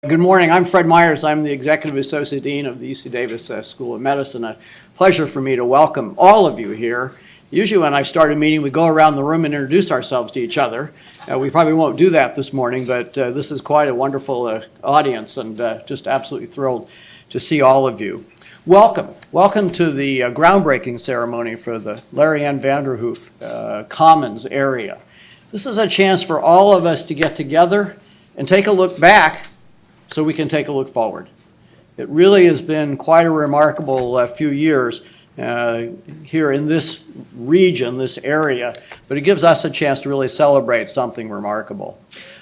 Good morning. I'm Fred Myers. I'm the Executive Associate Dean of the UC Davis School of Medicine. A pleasure for me to welcome all of you here. Usually when I start a meeting, we go around the room and introduce ourselves to each other. We probably won't do that this morning, but this is quite a wonderful audience, and just absolutely thrilled to see all of you. Welcome. Welcome to the groundbreaking ceremony for the Larry Ann Vanderhoef Commons area. This is a chance for all of us to get together and take a look back so we can take a look forward. It really has been quite a remarkable few years here in this region, this area, but it gives us a chance to really celebrate something remarkable.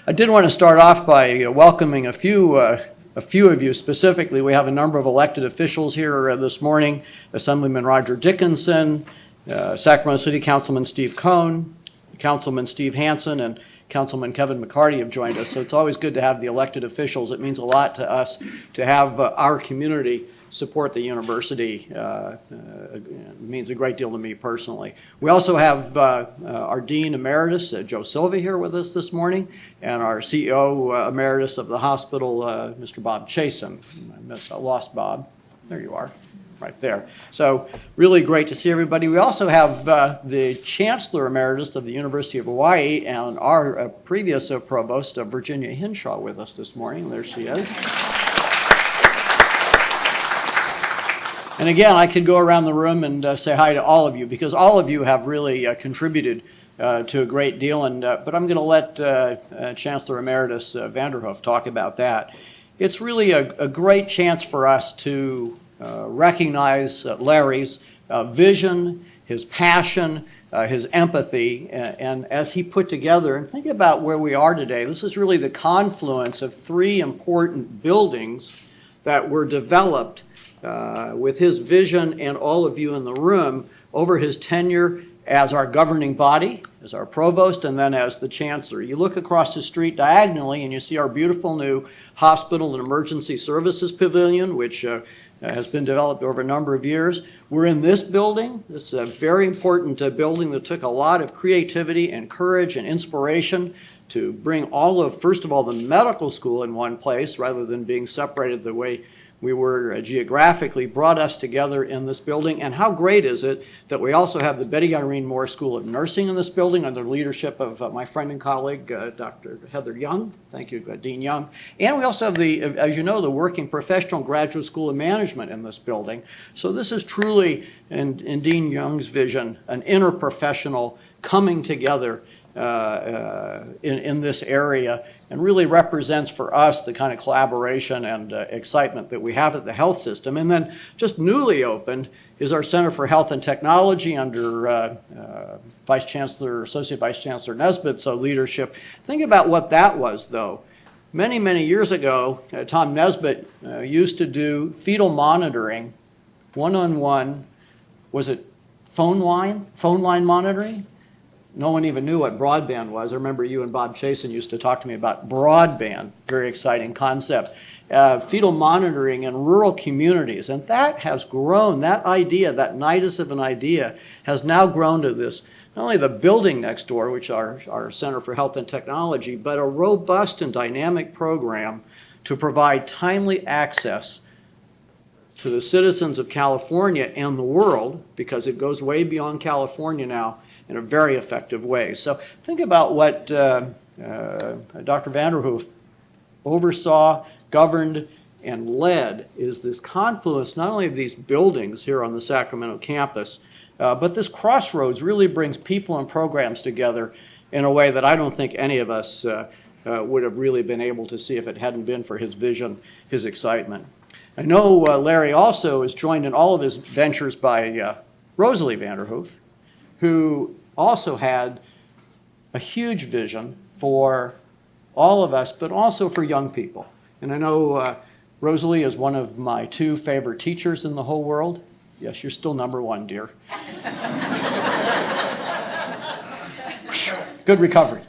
I did want to start off by welcoming a few of you specifically. We have a number of elected officials here this morning: Assemblyman Roger Dickinson, Sacramento City Councilman Steve Cohn, Councilman Steve Hansen, and Councilman Kevin McCarty have joined us. So it's always good to have the elected officials. It means a lot to us to have our community support the university. It means a great deal to me personally. We also have our Dean Emeritus, Joe Silva, here with us this morning, and our CEO Emeritus of the hospital, Mr. Bob Chasen. I lost Bob. There you are. Right there. So really great to see everybody. We also have the Chancellor Emeritus of the University of Hawaii and our previous Provost, Virginia Hinshaw, with us this morning. There she is. And again, I could go around the room and say hi to all of you, because all of you have really contributed to a great deal. And but I'm going to let Chancellor Emeritus Vanderhoef talk about that. It's really a great chance for us to recognize Larry's vision, his passion, his empathy, and as he put together, and think about where we are today. This is really the confluence of three important buildings that were developed with his vision and all of you in the room over his tenure as our governing body, as our provost, and then as the chancellor. You look across the street diagonally and you see our beautiful new hospital and emergency services pavilion, which has been developed over a number of years. We're in this building. This is a very important building that took a lot of creativity and courage and inspiration to bring all of, first of all, the medical school in one place rather than being separated the way we were geographically, brought us together in this building. And how great is it that we also have the Betty Irene Moore School of Nursing in this building under the leadership of my friend and colleague, Dr. Heather Young. Thank you, Dean Young. And we also have the, as you know, the Working Professional Graduate School of Management in this building. So this is truly, in Dean Young's vision, an interprofessional coming together in this area, and really represents for us the kind of collaboration and excitement that we have at the health system. And then just newly opened is our Center for Health and Technology under Associate Vice Chancellor Nesbitt's leadership. Think about what that was, though. Many, many years ago, Tom Nesbitt used to do fetal monitoring, one-on-one, was it phone line monitoring? No one even knew what broadband was. I remember you and Bob Chasen used to talk to me about broadband, very exciting concept. Fetal monitoring in rural communities, and that has grown. That idea, that nidus of an idea, has now grown to this, not only the building next door, which are our Center for Health and Technology, but a robust and dynamic program to provide timely access to the citizens of California and the world, because it goes way beyond California now, in a very effective way. So think about what Dr. Vanderhoef oversaw, governed, and led is this confluence not only of these buildings here on the Sacramento campus, but this crossroads really brings people and programs together in a way that I don't think any of us would have really been able to see if it hadn't been for his vision, his excitement. I know Larry also is joined in all of his ventures by Rosalie Vanderhoef, who also had a huge vision for all of us, but also for young people. And I know Rosalie is one of my two favorite teachers in the whole world. Yes, you're still number one, dear. Good recovery.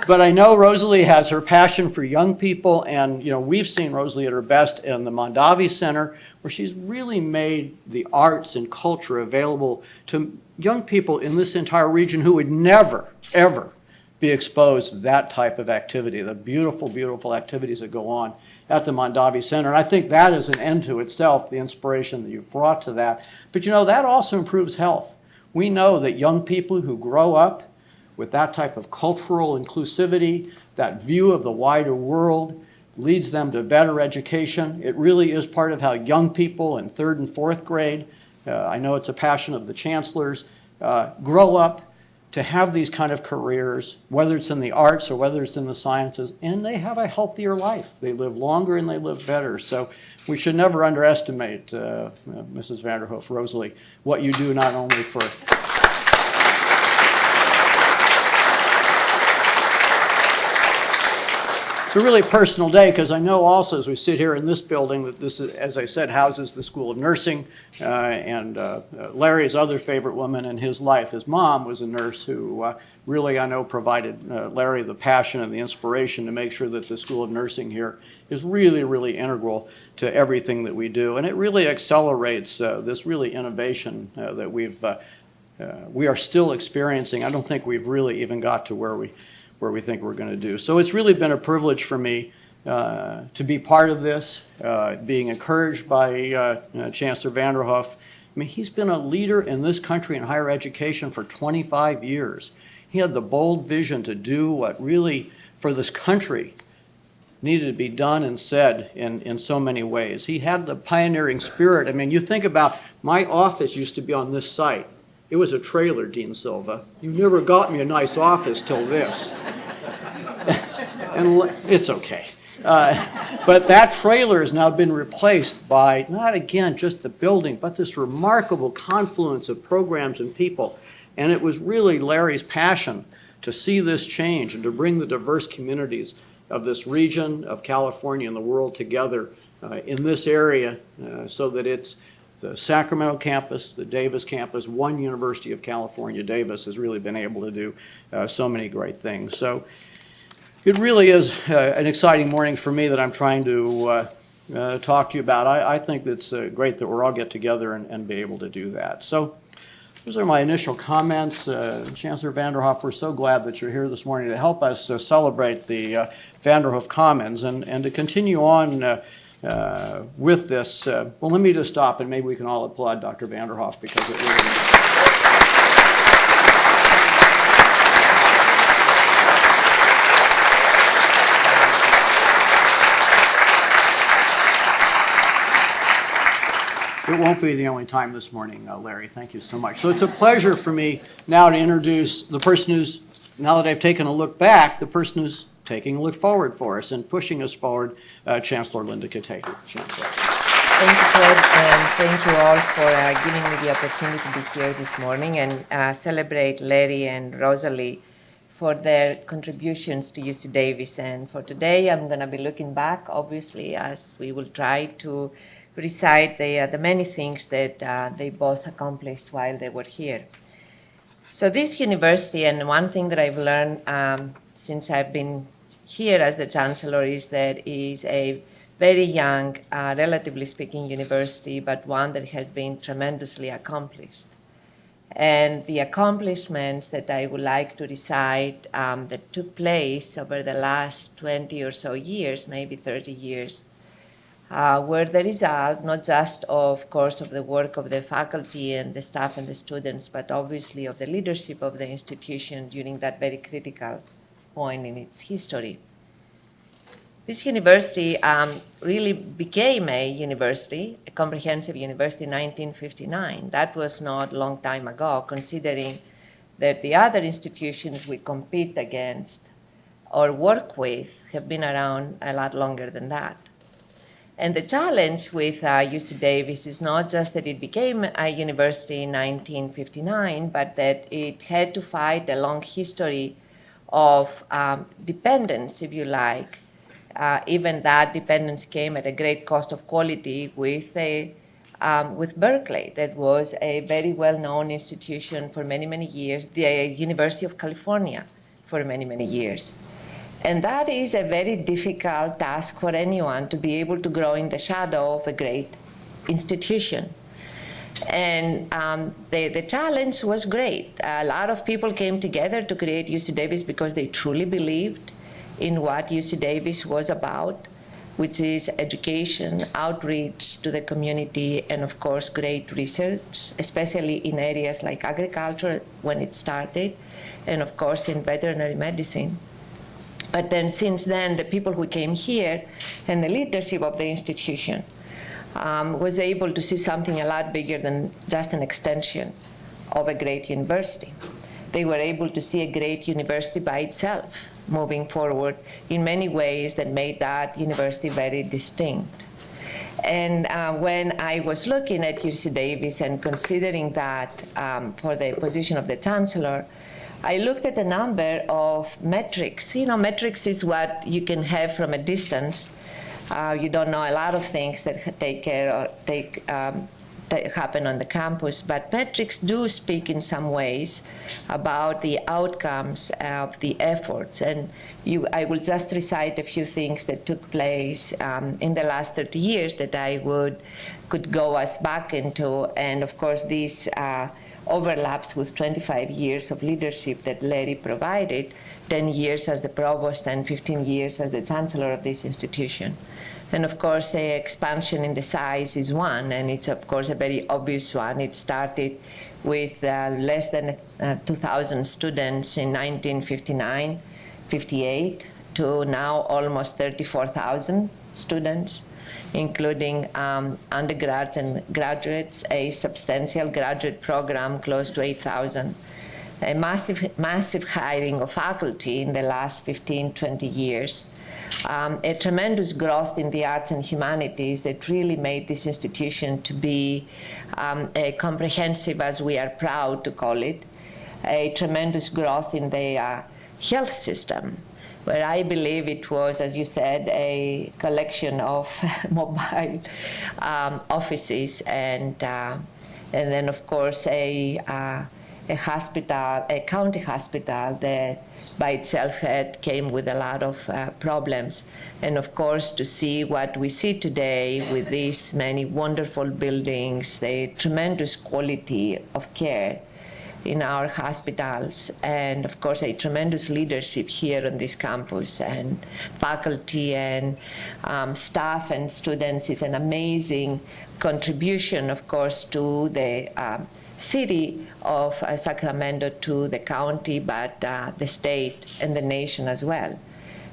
But I know Rosalie has her passion for young people, and we've seen Rosalie at her best in the Mondavi Center, where she's really made the arts and culture available to young people in this entire region who would never, ever be exposed to that type of activity, the beautiful, beautiful activities that go on at the Mondavi Center. And I think that is an end to itself, the inspiration that you've brought to that. But you know, that also improves health. We know that young people who grow up with that type of cultural inclusivity, that view of the wider world, leads them to better education. It really is part of how young people in 3rd and 4th grade, I know it's a passion of the chancellors, grow up to have these kind of careers, whether it's in the arts or whether it's in the sciences, and they have a healthier life. They live longer and they live better. So we should never underestimate, Mrs. Vanderhoef, Rosalie, what you do not only for... It's a really personal day because I know also as we sit here in this building that this, is, as I said, houses the School of Nursing and Larry's other favorite woman in his life. His mom was a nurse who really, I know, provided Larry the passion and the inspiration to make sure that the School of Nursing here is really, really integral to everything that we do. And it really accelerates this really innovation that we are still experiencing. I don't think we've really even got to where we think we're going to do. So it's really been a privilege for me to be part of this, being encouraged by Chancellor Vanderhoef. I mean, he's been a leader in this country in higher education for 25 years. He had the bold vision to do what really, for this country, needed to be done and said in so many ways. He had the pioneering spirit. I mean, you think about, my office used to be on this site. It was a trailer, Dean Silva. You never got me a nice office till this. And it's okay. But that trailer has now been replaced by, not again just the building, but this remarkable confluence of programs and people. And it was really Larry's passion to see this change and to bring the diverse communities of this region, of California and the world together in this area so that it's the Sacramento campus, the Davis campus, one University of California, Davis, has really been able to do so many great things. So it really is an exciting morning for me that I'm trying to talk to you about. I think it's great that we're all get together and be able to do that. So those are my initial comments. Chancellor Vanderhoef, we're so glad that you're here this morning to help us celebrate the Vanderhoef Commons and to continue on with this. Well, let me just stop and maybe we can all applaud Dr. Vanderhoef because it really... It won't be the only time this morning, Larry. Thank you so much. So it's a pleasure for me now to introduce the person who's, now that I've taken a look back, the person who's taking a look forward for us and pushing us forward, Chancellor Linda Katehu. Chancellor. Thank you, Fred, and thank you all for giving me the opportunity to be here this morning and celebrate Larry and Rosalie for their contributions to UC Davis. And for today, I'm going to be looking back, obviously, as we will try to recite the many things that they both accomplished while they were here. So this university, and one thing that I've learned since I've been here as the Chancellor, is that it is a very young, relatively speaking, university, but one that has been tremendously accomplished. And the accomplishments that I would like to recite that took place over the last 20 or so years, maybe 30 years, were the result not just, of course, of the work of the faculty and the staff and the students, but obviously of the leadership of the institution during that very critical point in its history. This university really became a university, a comprehensive university, in 1959. That was not a long time ago, considering that the other institutions we compete against or work with have been around a lot longer than that. And the challenge with UC Davis is not just that it became a university in 1959, but that it had to fight a long history of dependence, if you like. Even that dependence came at a great cost of quality with Berkeley, that was a very well-known institution for many, many years, the University of California for many, many years. And that is a very difficult task for anyone, to be able to grow in the shadow of a great institution. And the challenge was great. A lot of people came together to create UC Davis because they truly believed in what UC Davis was about, which is education, outreach to the community, and of course great research, especially in areas like agriculture when it started, and of course in veterinary medicine. But then since then, the people who came here and the leadership of the institution was able to see something a lot bigger than just an extension of a great university. They were able to see a great university by itself, moving forward in many ways that made that university very distinct. And when I was looking at UC Davis and considering that for the position of the chancellor, I looked at a number of metrics. You know, metrics is what you can have from a distance. You don't know a lot of things that happen on the campus, but metrics do speak in some ways about the outcomes of the efforts. And I will just recite a few things that took place in the last 30 years that I could go us back into. And of course, this overlaps with 25 years of leadership that Larry provided, 10 years as the provost and 15 years as the chancellor of this institution. And of course, the expansion in the size is one, and it's of course a very obvious one. It started with less than 2,000 students in 1959, 58, to now almost 34,000 students, including undergrads and graduates, a substantial graduate program close to 8,000, a massive hiring of faculty in the last 15, 20 years, a tremendous growth in the arts and humanities that really made this institution to be a comprehensive, as we are proud to call it, a tremendous growth in the health system, where I believe it was, as you said, a collection of mobile offices and then of course a hospital, a county hospital that by itself came with a lot of problems. And of course, to see what we see today with these many wonderful buildings, the tremendous quality of care in our hospitals, and of course a tremendous leadership here on this campus, and faculty and staff and students is an amazing contribution, of course, to the city of Sacramento, to the county, but the state and the nation as well.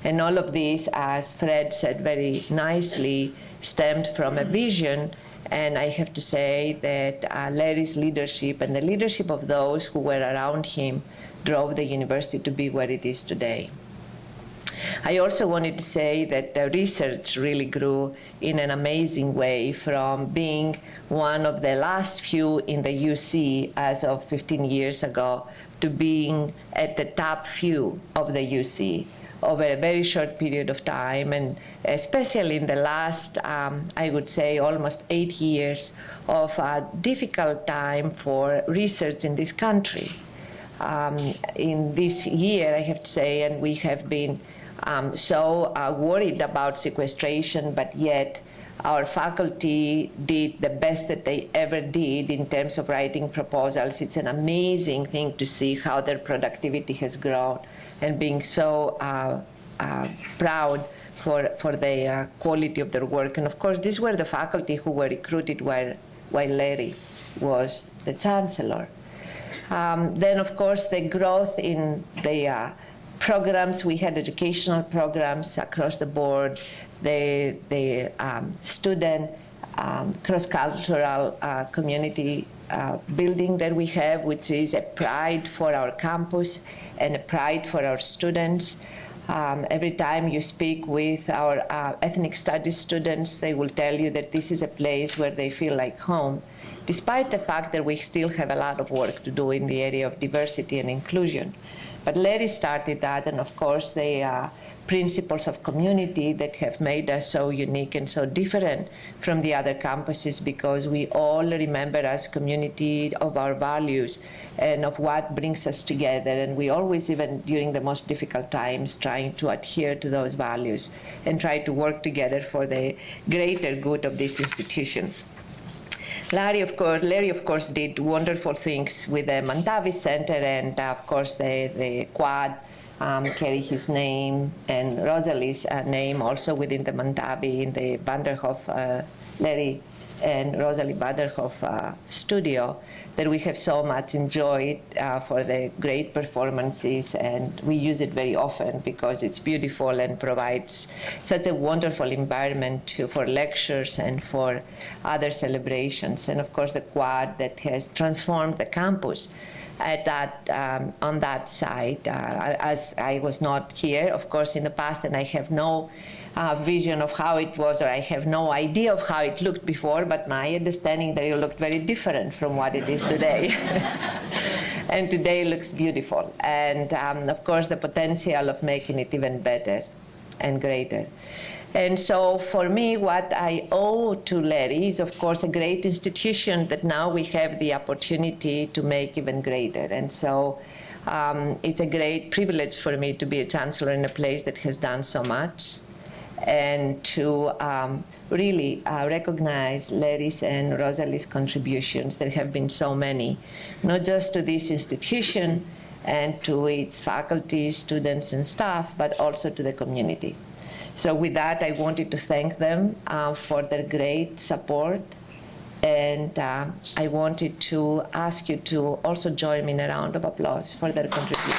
And all of this, as Fred said very nicely, stemmed from a vision. And I have to say that Larry's leadership and the leadership of those who were around him drove the university to be where it is today. I also wanted to say that the research really grew in an amazing way, from being one of the last few in the UC as of 15 years ago to being at the top few of the UC over a very short period of time, and especially in the last, I would say, almost 8 years of a difficult time for research in this country. In this year, I have to say, and we have been so worried about sequestration, but yet our faculty did the best that they ever did in terms of writing proposals. It's an amazing thing to see how their productivity has grown, and being so proud for the quality of their work. And of course, these were the faculty who were recruited while Larry was the chancellor. Then, of course, the growth in the programs. We had educational programs across the board. The student cross-cultural community building that we have, which is a pride for our campus and a pride for our students. Every time you speak with our ethnic studies students, they will tell you that this is a place where they feel like home, despite the fact that we still have a lot of work to do in the area of diversity and inclusion. But Larry started that, and of course the principles of community that have made us so unique and so different from the other campuses, because we all remember as community of our values and of what brings us together, and we always, even during the most difficult times, trying to adhere to those values and try to work together for the greater good of this institution. Larry, of course, did wonderful things with the Montavi Center, and of course the quad carry his name and Rosalie's name also within the Montavi in the Vanderhoef, Larry and Rosalie Vanderhoef studio that we have so much enjoyed for the great performances, and we use it very often because it's beautiful and provides such a wonderful environment for lectures and for other celebrations. And of course the quad that has transformed the campus at that on that side. As I was not here, of course, in the past, and I have no vision of how it was, or I have no idea of how it looked before, but my understanding that it looked very different from what it is today. And today it looks beautiful. And of course, the potential of making it even better and greater. And so for me, what I owe to Larry is, of course, a great institution that now we have the opportunity to make even greater. And so it's a great privilege for me to be a chancellor in a place that has done so much, and to really recognize Larry's and Rosalie's contributions. There have been so many, not just to this institution and to its faculty, students, and staff, but also to the community. So with that, I wanted to thank them for their great support, and I wanted to ask you to also join me in a round of applause for their contribution.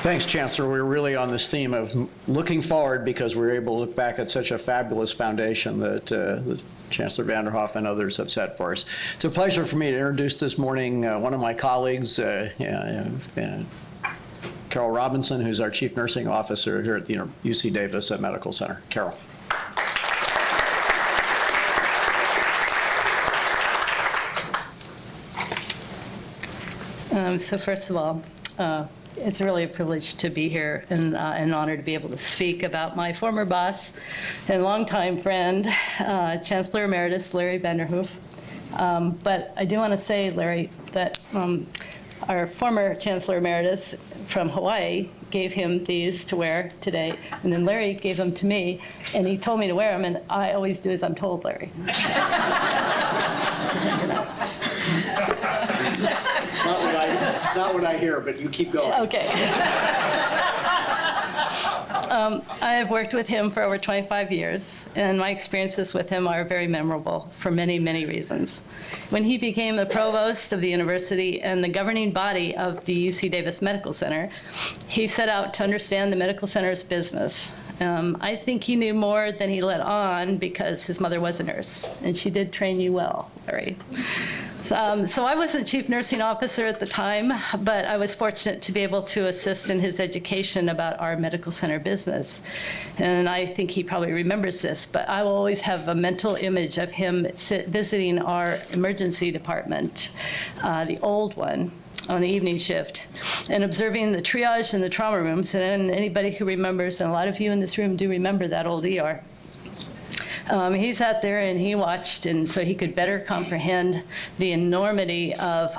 Thanks, Chancellor. We're really on this theme of looking forward because we're able to look back at such a fabulous foundation that Chancellor Vanderhoef and others have set for us. It's a pleasure for me to introduce this morning one of my colleagues, Carol Robinson, who's our Chief Nursing Officer here at the UC Davis Medical Center. Carol. So first of all, it's really a privilege to be here and an honor to be able to speak about my former boss and longtime friend, Chancellor Emeritus Larry Vanderhoef. But I do want to say, Larry, that our former Chancellor Emeritus from Hawaii gave him these to wear today, and then Larry gave them to me, and he told me to wear them, and I always do as I'm told, Larry. Not what I hear, but you keep going. Okay. I have worked with him for over 25 years, and my experiences with him are very memorable for many, many reasons. When he became the provost of the university and the governing body of the UC Davis Medical Center, he set out to understand the medical center's business. I think he knew more than he let on because his mother was a nurse, and she did train you well, Larry. So I wasn't chief nursing officer at the time, but I was fortunate to be able to assist in his education about our medical center business. And I think he probably remembers this, but I will always have a mental image of him visiting our emergency department, the old one, on the evening shift, and observing the triage in the trauma rooms. And anybody who remembers, and a lot of you in this room do remember that old ER. He sat there and he watched, and so he could better comprehend the enormity of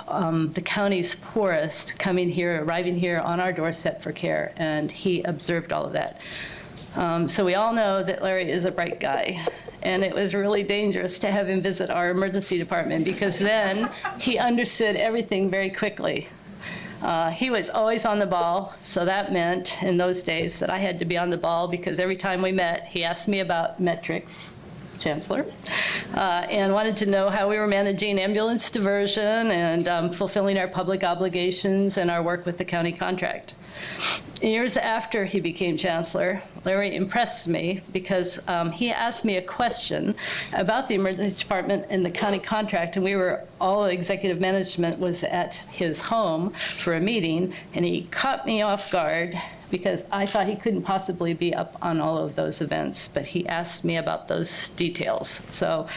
the county's poorest coming here, arriving here on our doorstep for care, and he observed all of that. So we all know that Larry is a bright guy, and it was really dangerous to have him visit our emergency department because then he understood everything very quickly. He was always on the ball, so that meant in those days that I had to be on the ball because every time we met, he asked me about metrics, Chancellor, and wanted to know how we were managing ambulance diversion and fulfilling our public obligations and our work with the county contract. Years after he became Chancellor, Larry impressed me because he asked me a question about the emergency department and the county contract, and all executive management was at his home for a meeting, and he caught me off guard because I thought he couldn't possibly be up on all of those events, but he asked me about those details. So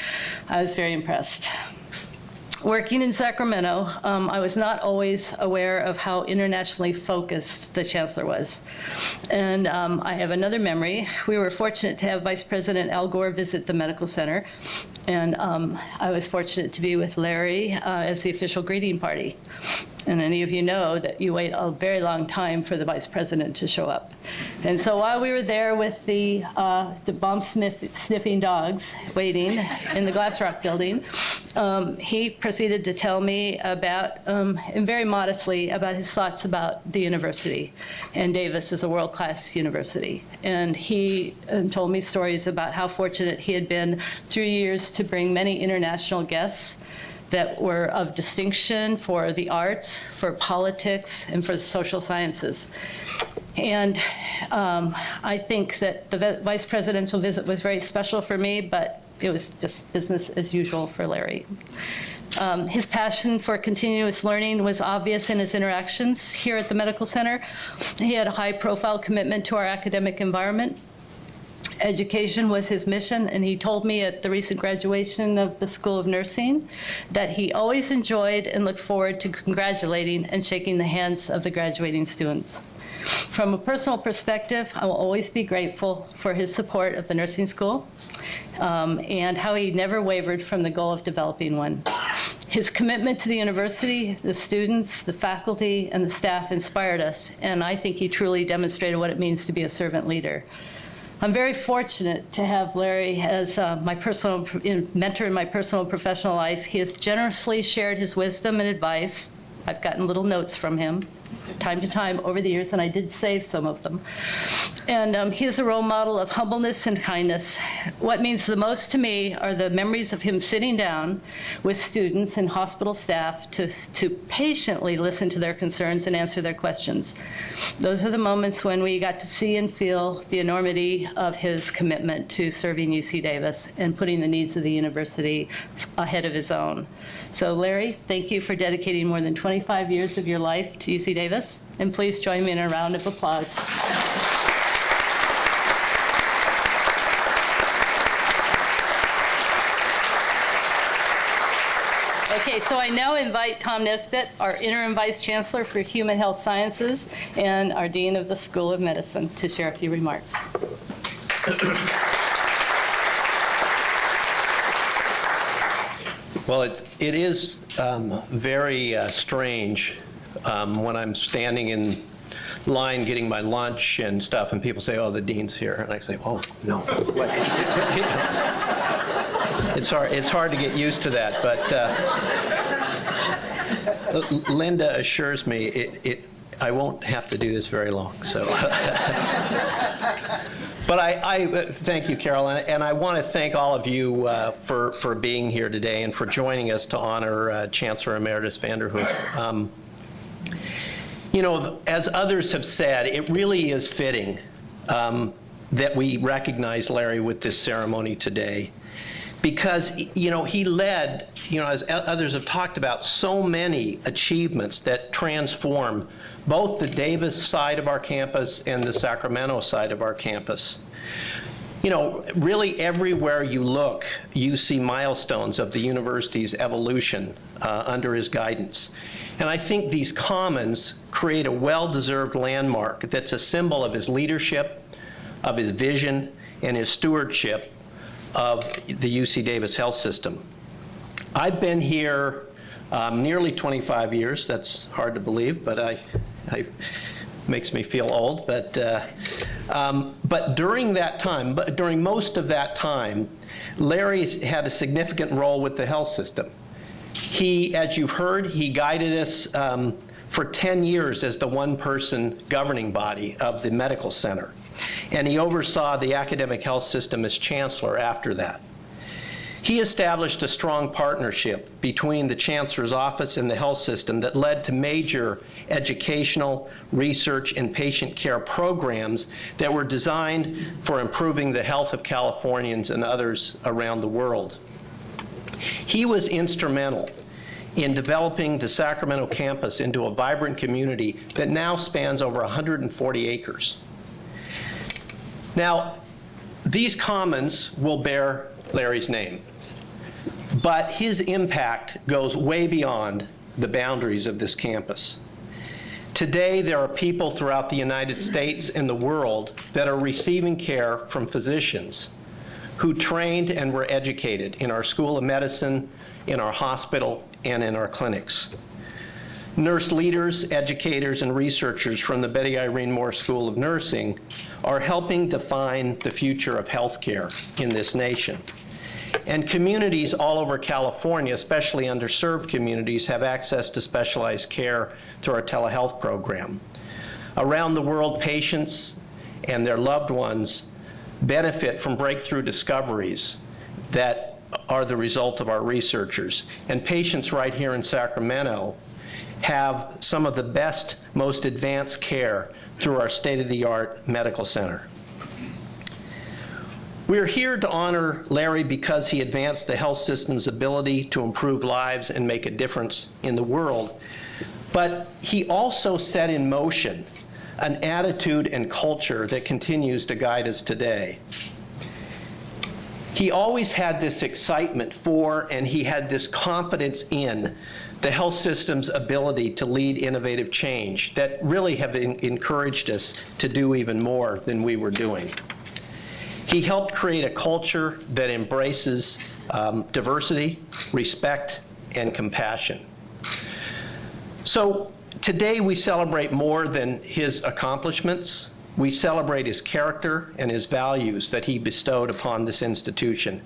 I was very impressed. Working in Sacramento, I was not always aware of how internationally focused the chancellor was. And I have another memory. We were fortunate to have Vice President Al Gore visit the medical center, and I was fortunate to be with Larry as the official greeting party. And any of you know that you wait a very long time for the vice president to show up. And so while we were there with the bomb-sniffing dogs waiting in the Glass Rock building, he proceeded to tell me about, and very modestly, about his thoughts about the university. And Davis is a world-class university. And he told me stories about how fortunate he had been through years to bring many international guests that were of distinction for the arts, for politics, and for the social sciences. And I think that the vice presidential visit was very special for me, but it was just business as usual for Larry. His passion for continuous learning was obvious in his interactions here at the medical center. He had a high-profile commitment to our academic environment. Education was his mission, and he told me at the recent graduation of the School of Nursing that he always enjoyed and looked forward to congratulating and shaking the hands of the graduating students. From a personal perspective, I will always be grateful for his support of the nursing school and how he never wavered from the goal of developing one. His commitment to the university, the students, the faculty, and the staff inspired us, and I think he truly demonstrated what it means to be a servant leader. I'm very fortunate to have Larry as my personal mentor in my personal and professional life. He has generously shared his wisdom and advice. I've gotten little notes from him time to time over the years, and I did save some of them. And he is a role model of humbleness and kindness. What means the most to me are the memories of him sitting down with students and hospital staff to patiently listen to their concerns and answer their questions. Those are the moments when we got to see and feel the enormity of his commitment to serving UC Davis and putting the needs of the university ahead of his own. So Larry, thank you for dedicating more than 25 years of your life to UC Davis, and please join me in a round of applause. Okay, so I now invite Tom Nesbitt, our Interim Vice Chancellor for Human Health Sciences and our Dean of the School of Medicine, to share a few remarks. Well, it is very strange when I'm standing in line getting my lunch and stuff, and people say, "Oh, the dean's here," and I say, "Oh, no." It's hard to get used to that, but Linda assures me I won't have to do this very long. So, but I thank you, Carol, and I want to thank all of you for being here today and for joining us to honor Chancellor Emeritus Vanderhoef. You know, as others have said, it really is fitting that we recognize Larry with this ceremony today, because, you know, he led, you know, as others have talked about, so many achievements that transform both the Davis side of our campus and the Sacramento side of our campus. You know, really everywhere you look, you see milestones of the university's evolution under his guidance. And I think these commons create a well-deserved landmark that's a symbol of his leadership, of his vision, and his stewardship of the UC Davis health system. I've been here nearly 25 years. That's hard to believe, but makes me feel old. But during that time, during most of that time, Larry's had a significant role with the health system. He, as you've heard, he guided us for 10 years as the one-person governing body of the medical center. And he oversaw the academic health system as chancellor after that. He established a strong partnership between the chancellor's office and the health system that led to major educational, research, and patient care programs that were designed for improving the health of Californians and others around the world. He was instrumental in developing the Sacramento campus into a vibrant community that now spans over 140 acres. Now, these commons will bear Larry's name, but his impact goes way beyond the boundaries of this campus. Today, there are people throughout the United States and the world that are receiving care from physicians who trained and were educated in our School of Medicine, in our hospital, and in our clinics. Nurse leaders, educators, and researchers from the Betty Irene Moore School of Nursing are helping define the future of healthcare in this nation. And communities all over California, especially underserved communities, have access to specialized care through our telehealth program. Around the world, patients and their loved ones benefit from breakthrough discoveries that are the result of our researchers. And patients right here in Sacramento have some of the best, most advanced care through our state-of-the-art medical center. We're here to honor Larry because he advanced the health system's ability to improve lives and make a difference in the world. But he also set in motion an attitude and culture that continues to guide us today. He always had this excitement for, and he had this confidence in, the health system's ability to lead innovative change that really have encouraged us to do even more than we were doing. He helped create a culture that embraces diversity, respect, and compassion. So today we celebrate more than his accomplishments. We celebrate his character and his values that he bestowed upon this institution.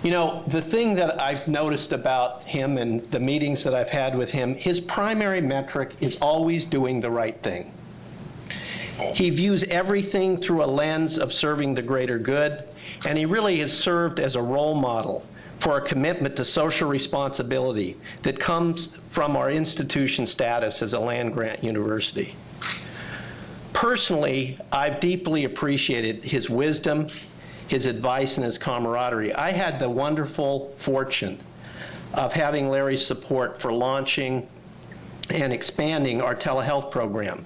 You know, the thing that I've noticed about him and the meetings that I've had with him, his primary metric is always doing the right thing. He views everything through a lens of serving the greater good, and he really has served as a role model for a commitment to social responsibility that comes from our institution status as a land-grant university. Personally, I've deeply appreciated his wisdom, his advice, and his camaraderie. I had the wonderful fortune of having Larry's support for launching and expanding our telehealth program.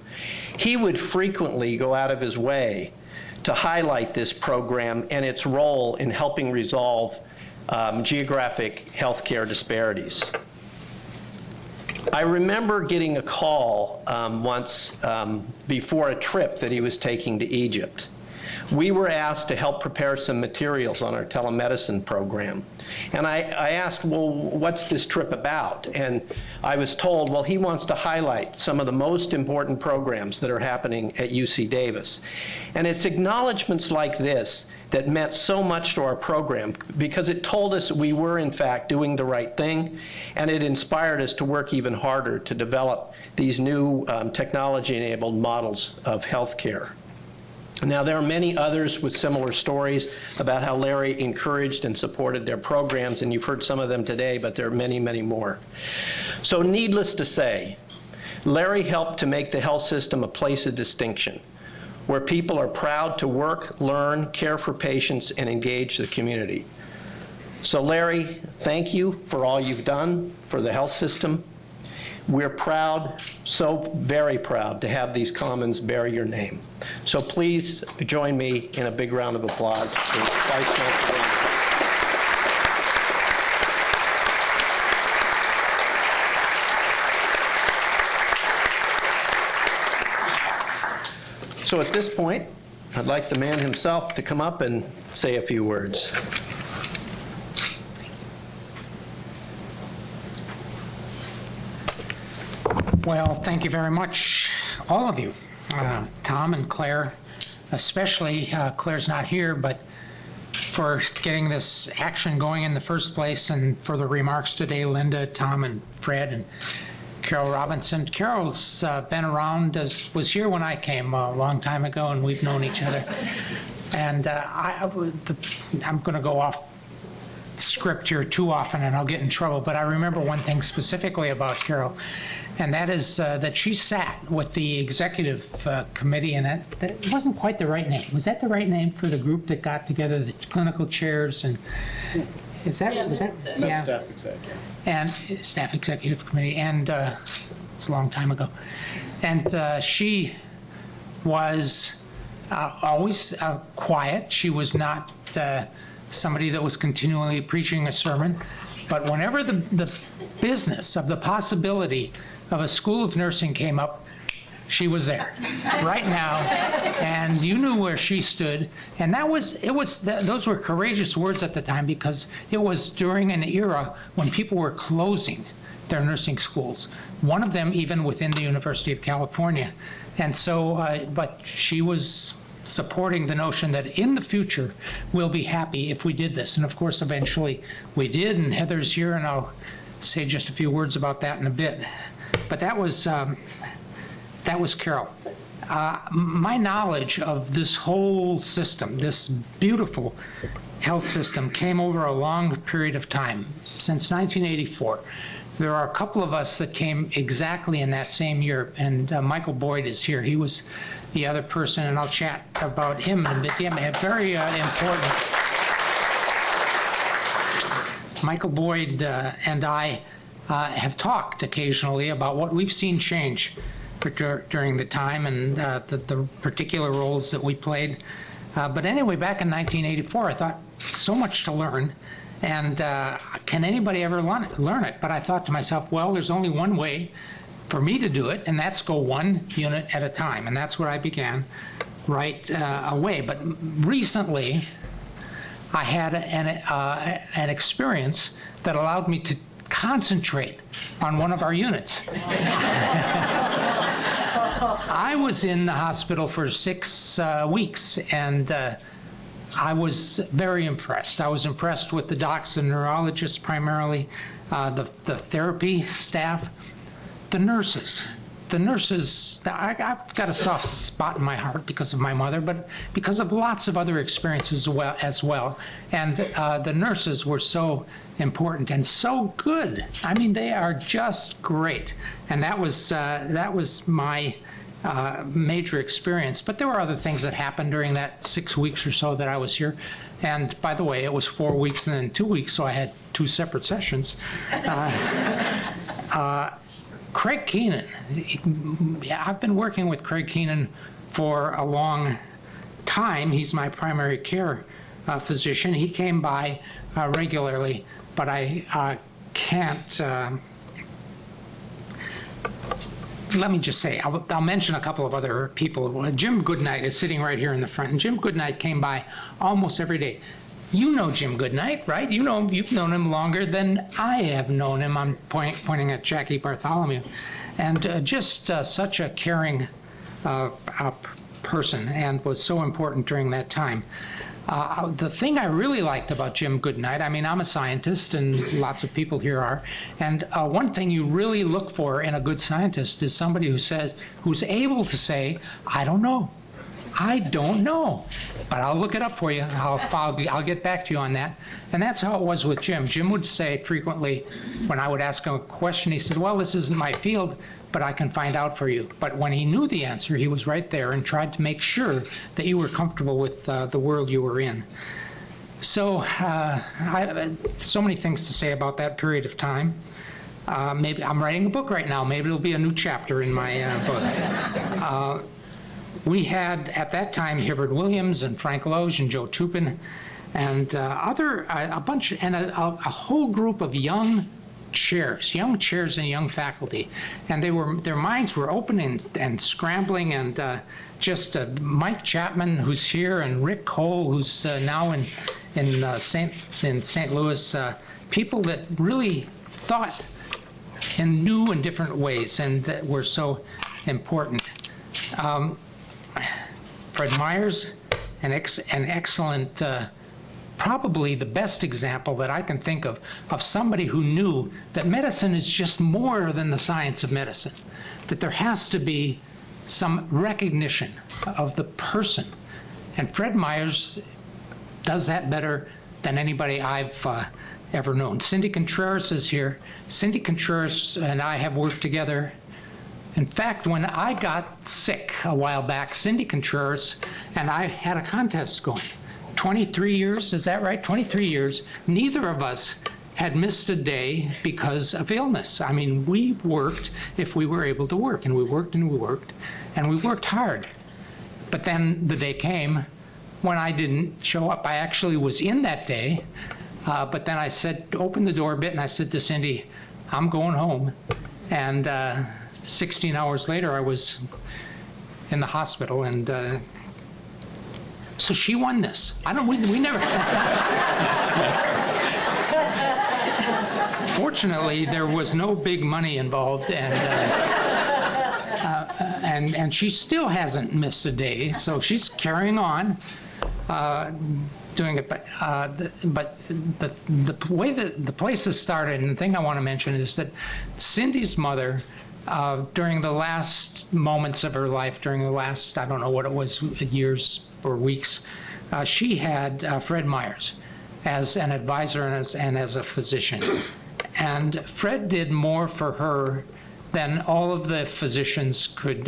He would frequently go out of his way to highlight this program and its role in helping resolve geographic healthcare disparities. I remember getting a call once before a trip that he was taking to Egypt. We were asked to help prepare some materials on our telemedicine program. And I asked, well, what's this trip about? And I was told, well, he wants to highlight some of the most important programs that are happening at UC Davis. And it's acknowledgments like this that meant so much to our program because it told us we were, in fact, doing the right thing, and it inspired us to work even harder to develop these new technology-enabled models of healthcare. Now, there are many others with similar stories about how Larry encouraged and supported their programs, and you've heard some of them today, but there are many, many more. So needless to say, Larry helped to make the health system a place of distinction, where people are proud to work, learn, care for patients, and engage the community. So Larry, thank you for all you've done for the health system. We're proud, so very proud, to have these commons bear your name. So please join me in a big round of applause for Vice Chancellor. So at this point, I'd like the man himself to come up and say a few words. Well, thank you very much, all of you. Tom and Claire, especially. Claire's not here, but for getting this action going in the first place, and for the remarks today, Linda, Tom, and Fred, and Carol Robinson. Carol's been around, was here when I came a long time ago, and we've known each other. And I'm going to go off script here too often, and I'll get in trouble, but I remember one thing specifically about Carol, and that is that she sat with the executive committee, and that wasn't quite the right name. Was that the right name for the group that got together, the clinical chairs? And is that, Yeah, was that? that's Yeah. staff executive. And staff executive committee, and it's a long time ago. And she was always quiet. She was not somebody that was continually preaching a sermon. But whenever the business of the possibility of a school of nursing came up, she was there right now, and you knew where she stood. And those were courageous words at the time, because it was during an era when people were closing their nursing schools. One of them even within the University of California. And so, but she was supporting the notion that in the future we'll be happy if we did this. And of course, eventually we did, and Heather's here, and I'll say just a few words about that in a bit. But that was Carol. My knowledge of this whole system, this beautiful health system, came over a long period of time, since 1984. There are a couple of us that came exactly in that same year, and Michael Boyd is here. He was the other person, and I'll chat about him in a bit. Yeah, very important. Michael Boyd and I have talked occasionally about what we've seen change during the time and the particular roles that we played. But anyway, back in 1984, I thought, so much to learn. And can anybody ever learn it? But I thought to myself, well, there's only one way for me to do it, and that's go one unit at a time. And that's what I began right away. But recently, I had an experience that allowed me to concentrate on one of our units. I was in the hospital for 6 weeks, and I was very impressed. I was impressed with the docs, the neurologists primarily, the therapy staff, the nurses. The nurses, I've got a soft spot in my heart because of my mother, but because of lots of other experiences as well. And the nurses were so important and so good. I mean, they are just great. And that was my major experience. But there were other things that happened during that 6 weeks or so that I was here. And by the way, it was 4 weeks and then 2 weeks, so I had 2 separate sessions. Craig Keenan. I've been working with Craig Keenan for a long time. He's my primary care physician. He came by regularly, but I can't. Let me just say, I'll mention a couple of other people. Jim Goodnight is sitting right here in the front, and Jim Goodnight came by almost every day. You know Jim Goodnight, right? You know him. You've known him longer than I have known him. I'm pointing at Jackie Bartholomew. And just such a caring person, and was so important during that time. The thing I really liked about Jim Goodnight, I mean, I'm a scientist, and lots of people here are, and one thing you really look for in a good scientist is somebody who's able to say, I don't know. I don't know, but I'll look it up for you. I'll get back to you on that. And that's how it was with Jim. Jim would say frequently, when I would ask him a question, he said, well, this isn't my field, but I can find out for you. But when he knew the answer, he was right there and tried to make sure that you were comfortable with the world you were in. So, so many things to say about that period of time. Maybe I'm writing a book right now. Maybe it'll be a new chapter in my book. We had, at that time, Hibbert Williams and Frank Loge and Joe Tupin and a bunch, and a whole group of young chairs and young faculty. And their minds were open and scrambling, and just Mike Chapman, who's here, and Rick Cole, who's now in St. Louis, people that really thought in new and different ways and that were so important. Fred Myers, an excellent, probably the best example that I can think of somebody who knew that medicine is just more than the science of medicine, that there has to be some recognition of the person. And Fred Myers does that better than anybody I've ever known. Cindy Contreras is here. Cindy Contreras and I have worked together. In fact, when I got sick a while back, Cindy Contreras and I had a contest going. 23 years, is that right? 23 years. Neither of us had missed a day because of illness. I mean, we worked if we were able to work, and we worked and we worked, and we worked hard. But then the day came when I didn't show up. I actually was in that day, but then I said, opened the door a bit, and I said to Cindy, I'm going home. And 16 hours later, I was in the hospital, and so she won this. We never. Fortunately, there was no big money involved, and she still hasn't missed a day, so she's carrying on doing it. But the way that the place has started, and the thing I want to mention is that Cindy's mother, during the last moments of her life, during the last, I don't know what it was, years or weeks, she had Fred Myers as an advisor and as a physician. And Fred did more for her than all of the physicians could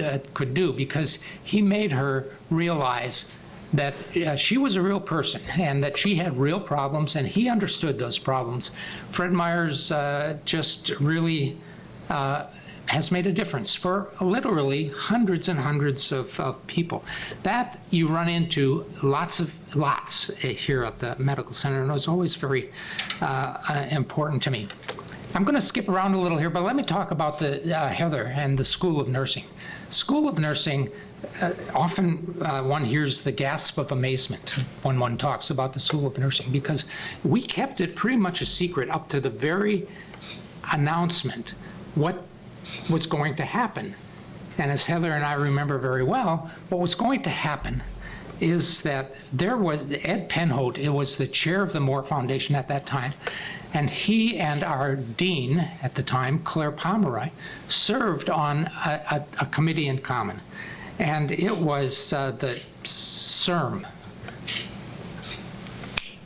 do, because he made her realize that she was a real person and that she had real problems, and he understood those problems. Fred Myers just really has made a difference for literally hundreds and hundreds of people. That you run into lots here at the medical center, and it was always very important to me. I'm going to skip around a little here, but let me talk about the Heather and the School of Nursing. School of Nursing, often one hears the gasp of amazement when one talks about the School of Nursing, because we kept it pretty much a secret up to the very announcement what was going to happen. And as Heather and I remember very well, what was going to happen is that there was Ed Penhote, it was the chair of the Moore Foundation at that time, and he and our dean at the time, Claire Pomeroy, served on a committee in common. And it was the CIRM.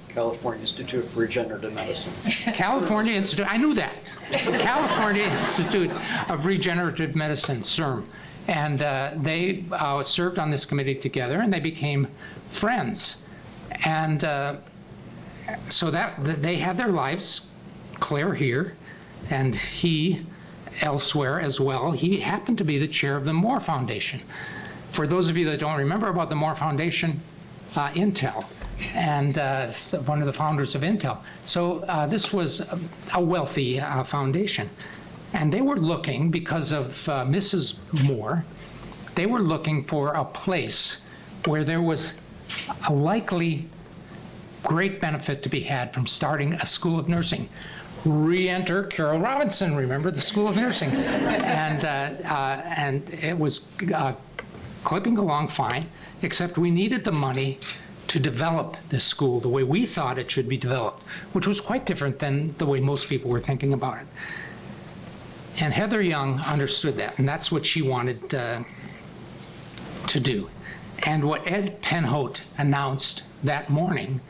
California Institute for Regenerative Medicine. California Institute, I knew that. California Institute of Regenerative Medicine, CIRM. And they served on this committee together, and they became friends. And so that they had their lives, Claire here, and he elsewhere as well. He happened to be the chair of the Moore Foundation. For those of you that don't remember about the Moore Foundation, Intel, and one of the founders of Intel. So this was a wealthy foundation. And they were looking, because of Mrs. Moore, they were looking for a place where there was a likely great benefit to be had from starting a School of Nursing. Re-enter Carol Robinson, remember the School of Nursing. And it was clipping along fine, except we needed the money to develop this school the way we thought it should be developed, which was quite different than the way most people were thinking about it. And Heather Young understood that, and that's what she wanted to do. And what Ed Penhote announced that morning,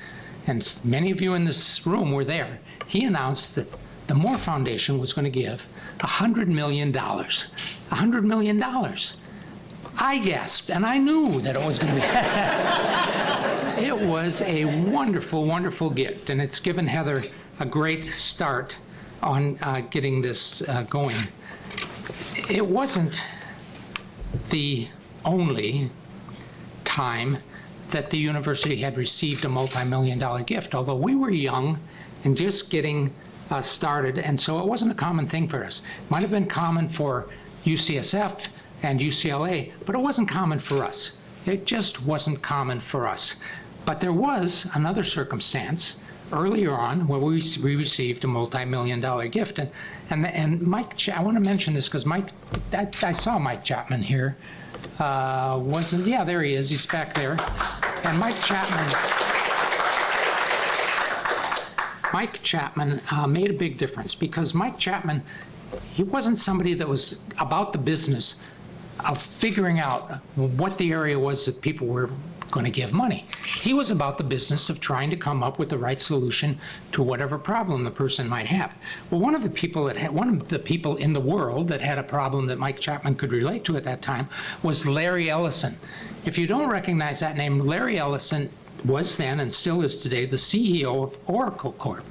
and many of you in this room were there, he announced that the Moore Foundation was going to give $100 million. $100 million. I gasped, and I knew that it was going to be. It was a wonderful, wonderful gift, and it's given Heather a great start on getting this going. It wasn't the only time that the university had received a multi-million-dollar gift, although we were young and just getting started, and so it wasn't a common thing for us. It might have been common for UCSF and UCLA, but it wasn't common for us. It just wasn't common for us. But there was another circumstance earlier on where we received a multi-million-dollar gift. And Mike, I want to mention this because Mike, I saw Mike Chapman here. Yeah, there he is. He's back there. And Mike Chapman made a big difference, because Mike Chapman, he wasn't somebody that was about the business of figuring out what the area was that people were going to give money. He was about the business of trying to come up with the right solution to whatever problem the person might have. Well, one of the people in the world that had a problem that Mike Chapman could relate to at that time was Larry Ellison. If you don't recognize that name, Larry Ellison was then and still is today the CEO of Oracle Corp.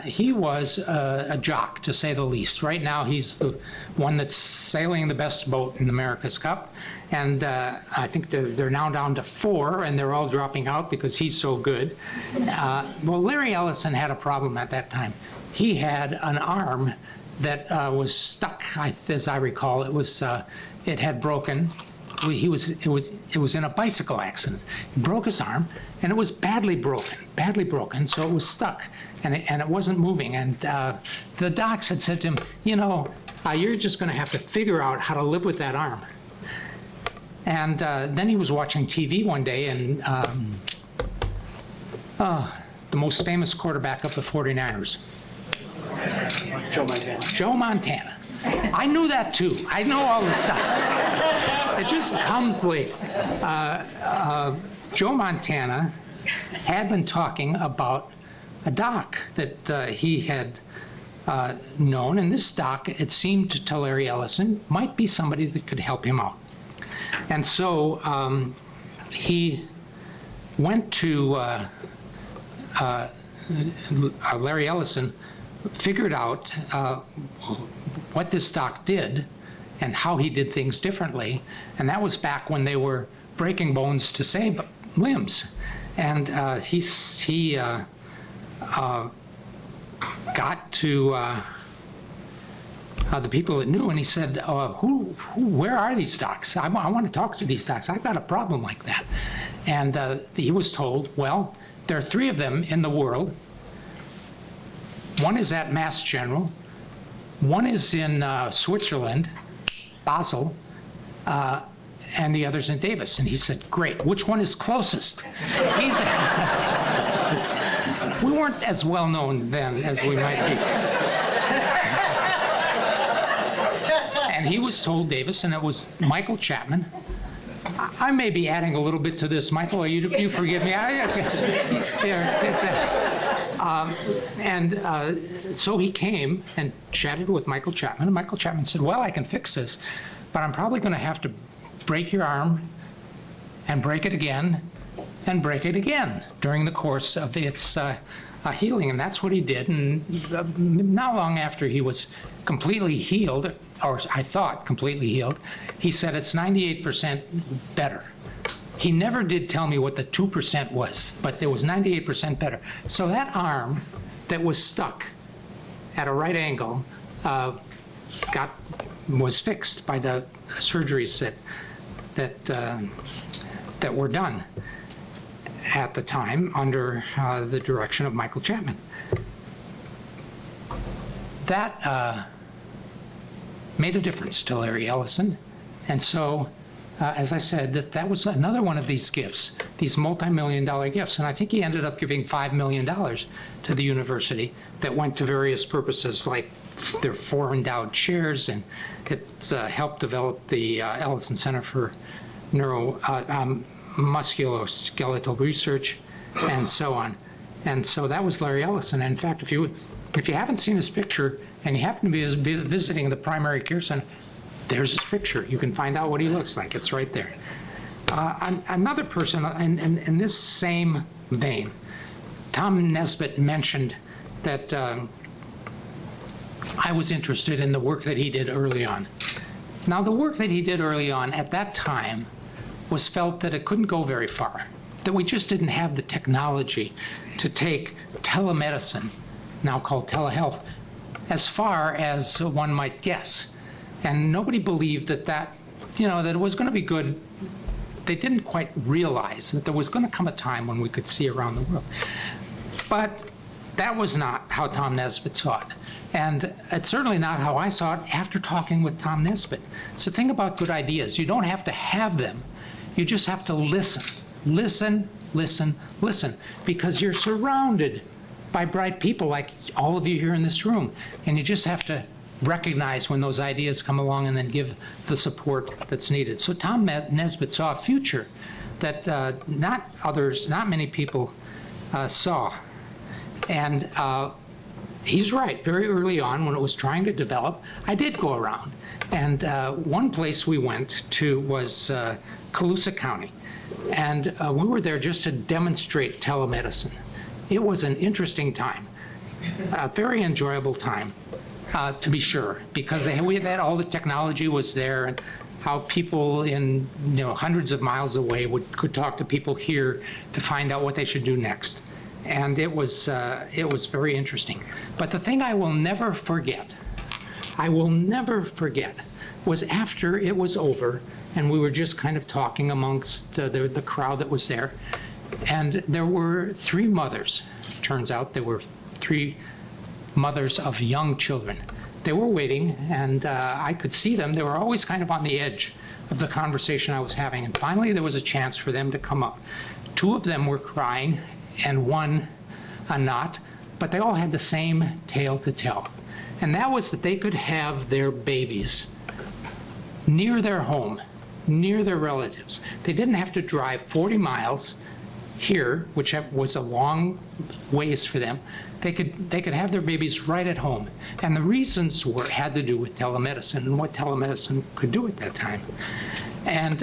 He was a jock, to say the least. Right now, he's the one that's sailing the best boat in America's Cup. And I think they're now down to 4, and they're all dropping out because he's so good. Well, Larry Ellison had a problem at that time. He had an arm that was stuck, as I recall. It had broken, it was in a bicycle accident. He broke his arm, and it was badly broken, so it was stuck, and it wasn't moving. And the docs had said to him, you're just going to have to figure out how to live with that arm. And then he was watching TV one day, and the most famous quarterback of the 49ers. Joe Montana. I knew that too. I know all this stuff. It just comes late. Joe Montana had been talking about a doc that he had known, and this doc, it seemed to Larry Ellison, might be somebody that could help him out. And so he went to Larry Ellison, figured out what this doc did and how he did things differently, and that was back when they were breaking bones to save limbs. And he got to the people that knew, and he said, where are these docs? I want to talk to these docs. I've got a problem like that. And he was told, well, there are 3 of them in the world. One is at Mass General, one is in Switzerland, Basel, and the other's in Davis. And he said, great, which one is closest? We weren't as well known then as we might be. And he was told Davis, and it was Michael Chapman. I may be adding a little bit to this, Michael. You forgive me. So he came and chatted with Michael Chapman, and Michael Chapman said, well, I can fix this, but I'm probably going to have to break your arm and break it again and break it again during the course of its healing. And that's what he did. And not long after he was completely healed, or I thought completely healed, he said it's 98% better. He never did tell me what the 2% was, but it was 98% better. So that arm that was stuck at a right angle was fixed by the surgeries that were done at the time under the direction of Michael Chapman. That made a difference to Larry Ellison, and so as I said, that was another one of these gifts, these multi-million-dollar gifts, and I think he ended up giving $5 million to the university that went to various purposes, like their 4 endowed chairs, and it's helped develop the Ellison Center for Musculoskeletal Research, and so on. And so that was Larry Ellison. And in fact, if you haven't seen his picture and you happen to be visiting the primary care center, there's his picture. You can find out what he looks like. It's right there. Another person in this same vein, Tom Nesbitt mentioned that I was interested in the work that he did early on. Now, the work that he did early on at that time was felt that it couldn't go very far, that we just didn't have the technology to take telemedicine, now called telehealth, as far as one might guess. And nobody believed that it was going to be good. They didn't quite realize that there was going to come a time when we could see around the world. But that was not how Tom Nesbitt saw it. And it's certainly not how I saw it after talking with Tom Nesbitt. It's the thing about good ideas. You don't have to have them. You just have to listen. Listen, listen, listen. Because you're surrounded by bright people like all of you here in this room. And you just have to recognize when those ideas come along and then give the support that's needed. So Tom Nesbitt saw a future that not many people saw. And he's right. Very early on, when it was trying to develop, I did go around. And one place we went to was Colusa County. And we were there just to demonstrate telemedicine. It was an interesting time, a very enjoyable time. To be sure, because we had all the technology was there, and how people in hundreds of miles away could talk to people here to find out what they should do next, and it was very interesting. But the thing I will never forget was after it was over, and we were just kind of talking amongst the crowd that was there. And there were 3 mothers. Turns out there were 3 mothers of young children. They were waiting, and I could see them. They were always kind of on the edge of the conversation I was having. And finally, there was a chance for them to come up. 2 of them were crying, and 1 not, but they all had the same tale to tell. And that was that they could have their babies near their home, near their relatives. They didn't have to drive 40 miles here, which was a long ways for them. They could have their babies right at home. And the reasons had to do with telemedicine and what telemedicine could do at that time. And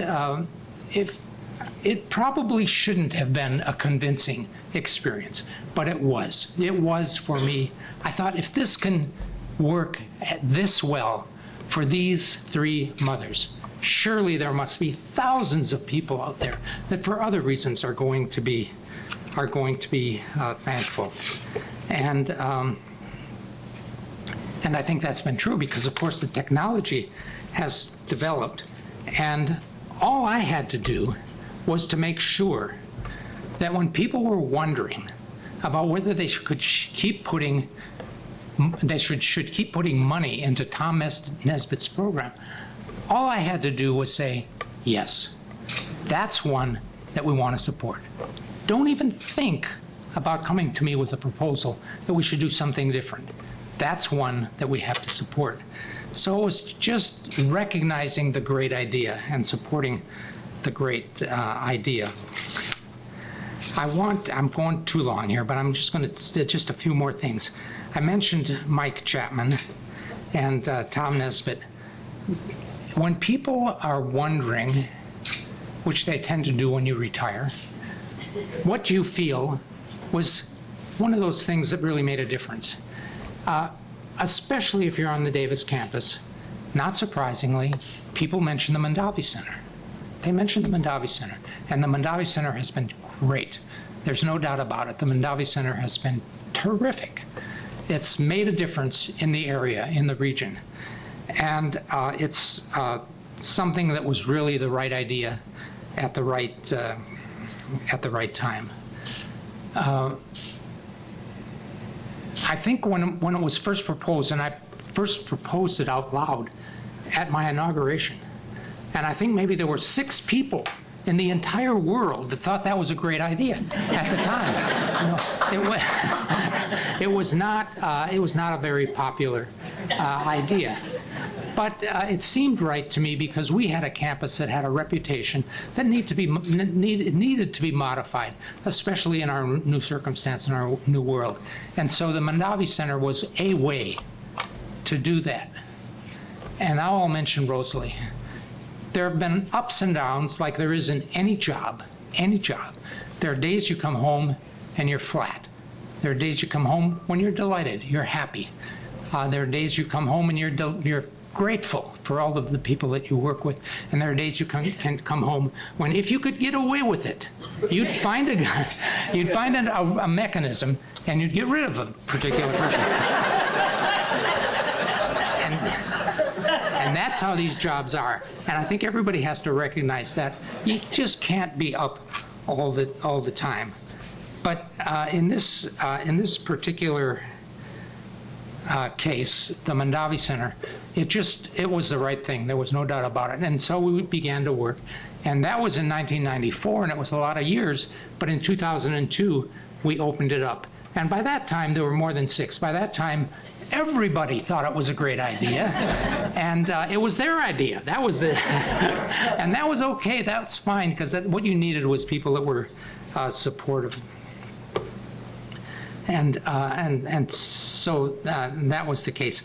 it probably shouldn't have been a convincing experience, but it was. It was for me. I thought, if this can work this well for these 3 mothers, surely there must be thousands of people out there that for other reasons are going to be thankful. And I think that's been true because, of course, the technology has developed, and all I had to do was to make sure that when people were wondering about whether they should keep putting money into Tom Nesbitt's program, all I had to do was say, yes, that's one that we want to support. Don't even think about coming to me with a proposal that we should do something different. That's one that we have to support. So it was just recognizing the great idea and supporting the great idea. I'm going too long here, but I'm just going to just a few more things. I mentioned Mike Chapman and Tom Nesbitt. When people are wondering, which they tend to do when you retire, what you feel was one of those things that really made a difference. Especially if you're on the Davis campus, not surprisingly, people mention the Mondavi Center. They mentioned the Mondavi Center, and the Mondavi Center has been great. There's no doubt about it. The Mondavi Center has been terrific. It's made a difference in the area, in the region. And it's something that was really the right idea at the right time. I think when it was first proposed, and I first proposed it out loud at my inauguration, and I think maybe there were 6 people in the entire world that thought that was a great idea at the time. It was not a very popular idea. But it seemed right to me because we had a campus that had a reputation that needed to be modified, especially in our new circumstance, in our new world. And so the Mondavi Center was a way to do that. And now I'll mention Rosalie. There have been ups and downs like there is in any job, any job. There are days you come home and you're flat. There are days you come home when you're delighted, you're happy. There are days you come home and you're grateful for all of the people that you work with, and there are days you can come home when, if you could get away with it, you'd find a mechanism and you'd get rid of a particular person. And that's how these jobs are. And I think everybody has to recognize that you just can't be up all the time. But in this particular case, the Mondavi Center, it was the right thing. There was no doubt about it. And so we began to work. And that was in 1994, and it was a lot of years. But in 2002, we opened it up. And by that time, there were more than 6. By that time, everybody thought it was a great idea. And it was their idea. That was and that was okay. That's fine, because what you needed was people that were supportive. And so that was the case.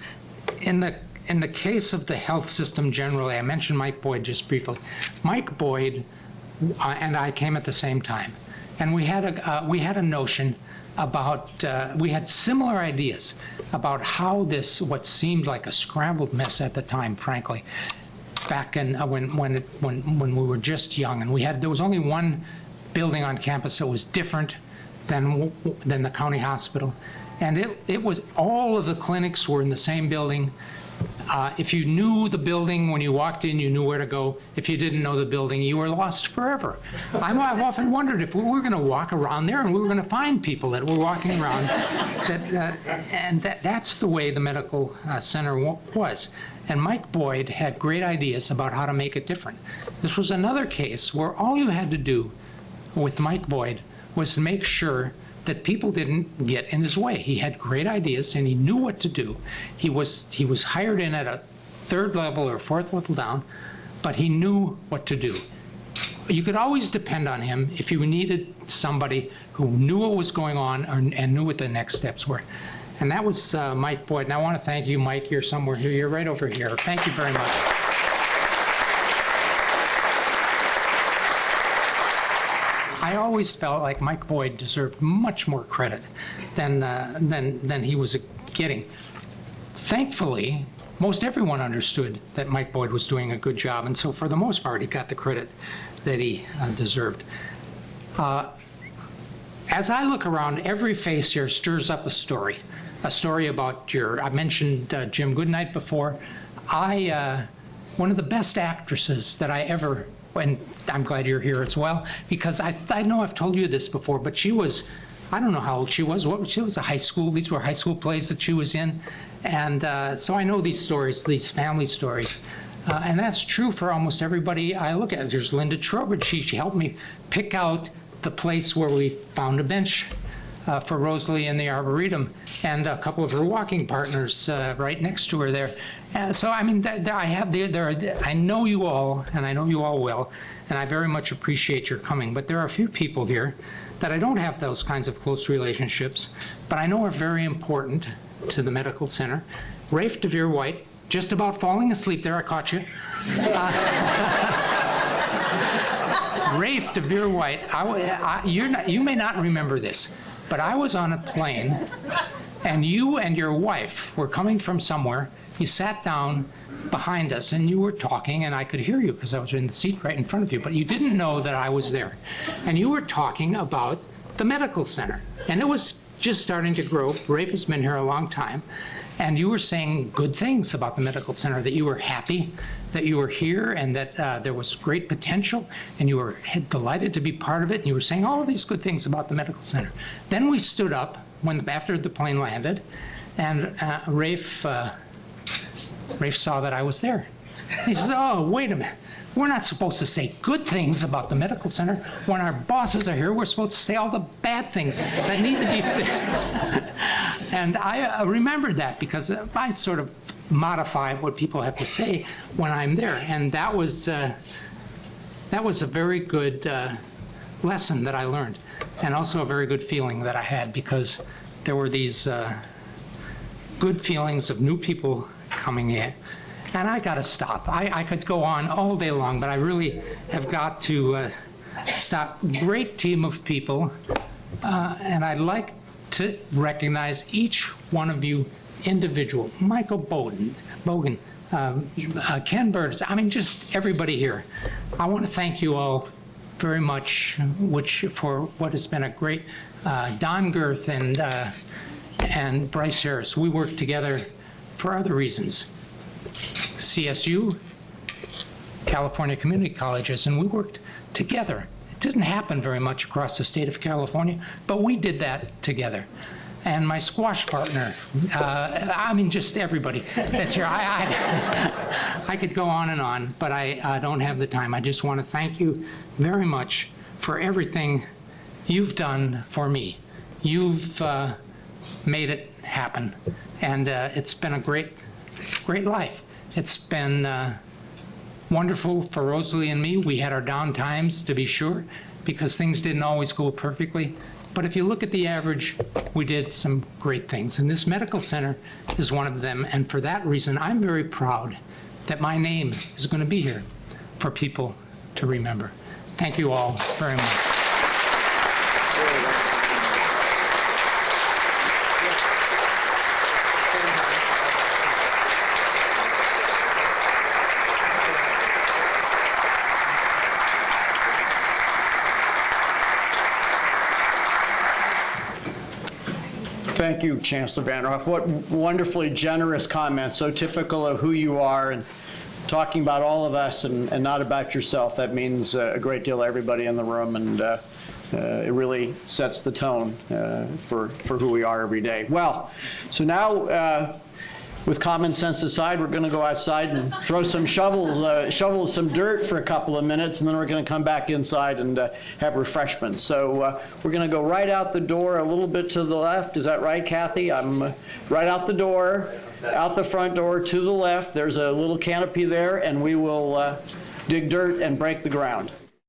In the case of the health system generally, I mentioned Mike Boyd just briefly. Mike Boyd and I came at the same time, and we had a notion about we had similar ideas about how this, what seemed like a scrambled mess at the time, frankly, back in when we were just young, and there was only one building on campus that was different than the county hospital, and it was, all of the clinics were in the same building. If you knew the building when you walked in, you knew where to go. If you didn't know the building, you were lost forever. I've often wondered if we were going to walk around there and we were going to find people that were walking around. That's the way the medical center was. And Mike Boyd had great ideas about how to make it different. This was another case where all you had to do with Mike Boyd was to make sure that people didn't get in his way. He had great ideas and he knew what to do. He was hired in at a third level or fourth level down, but he knew what to do. You could always depend on him if you needed somebody who knew what was going on and knew what the next steps were. And that was Mike Boyd. And I want to thank you, Mike. You're somewhere here. You're right over here. Thank you very much. I always felt like Mike Boyd deserved much more credit than he was getting. Thankfully, most everyone understood that Mike Boyd was doing a good job, and so for the most part, he got the credit that he deserved. As I look around, every face here stirs up a story about I mentioned Jim Goodnight before. One of the best actresses that I ever, and I'm glad you're here as well, because I know I've told you this before, but she was, I don't know how old she was. She was a high school. These were high school plays that she was in. And so I know these stories, these family stories. And that's true for almost everybody I look at. There's Linda Trowbridge. She helped me pick out the place where we found a bench for Rosalie in the Arboretum, and a couple of her walking partners right next to her there. So I mean, I know you all, and I know you all well, and I very much appreciate your coming. But there are a few people here that I don't have those kinds of close relationships, but I know are very important to the medical center. Rafe DeVere White, just about falling asleep there, I caught you. Rafe DeVere White, you may not remember this, but I was on a plane, and you and your wife were coming from somewhere. You sat down behind us, and you were talking, and I could hear you because I was in the seat right in front of you, but you didn't know that I was there. And you were talking about the medical center, and it was just starting to grow. Rafe has been here a long time, and you were saying good things about the medical center, that you were happy that you were here and that there was great potential and you were delighted to be part of it, and you were saying all of these good things about the medical center. Then we stood up after the plane landed, and Rafe saw that I was there. He says, "Oh, wait a minute. We're not supposed to say good things about the medical center. When our bosses are here, we're supposed to say all the bad things that need to be fixed." And I remembered that because I sort of modify what people have to say when I'm there. And that was a very good lesson that I learned, and also a very good feeling that I had, because there were these good feelings of new people coming in. And I got to stop. I could go on all day long, but I really have got to stop. Great team of people, and I'd like to recognize each one of you individual. Michael Bogan, Ken Burtis, I mean, just everybody here. I want to thank you all very much for what has been a great, Don Girth and Bryce Harris. We worked together for other reasons. CSU, California Community Colleges, and we worked together. It didn't happen very much across the state of California, but we did that together. And my squash partner, I mean, just everybody that's here. I could go on, but I don't have the time. I just want to thank you very much for everything you've done for me. You've made it happen, and it's been a great life. It's been wonderful for Rosalie and me. We had our down times, to be sure, because things didn't always go perfectly. But if you look at the average, we did some great things. And this medical center is one of them. And for that reason, I'm very proud that my name is going to be here for people to remember. Thank you all very much. Thank you, Chancellor Vanderhoef. What wonderfully generous comments, so typical of who you are, and talking about all of us and not about yourself. That means a great deal to everybody in the room, and it really sets the tone for who we are every day. Well, so now, with common sense aside, we're going to go outside and throw some shovel some dirt for a couple of minutes, and then we're going to come back inside and have refreshments. So we're going to go right out the door a little bit to the left. Is that right, Kathy? I'm right out the door, out the front door to the left. There's a little canopy there, and we will dig dirt and break the ground.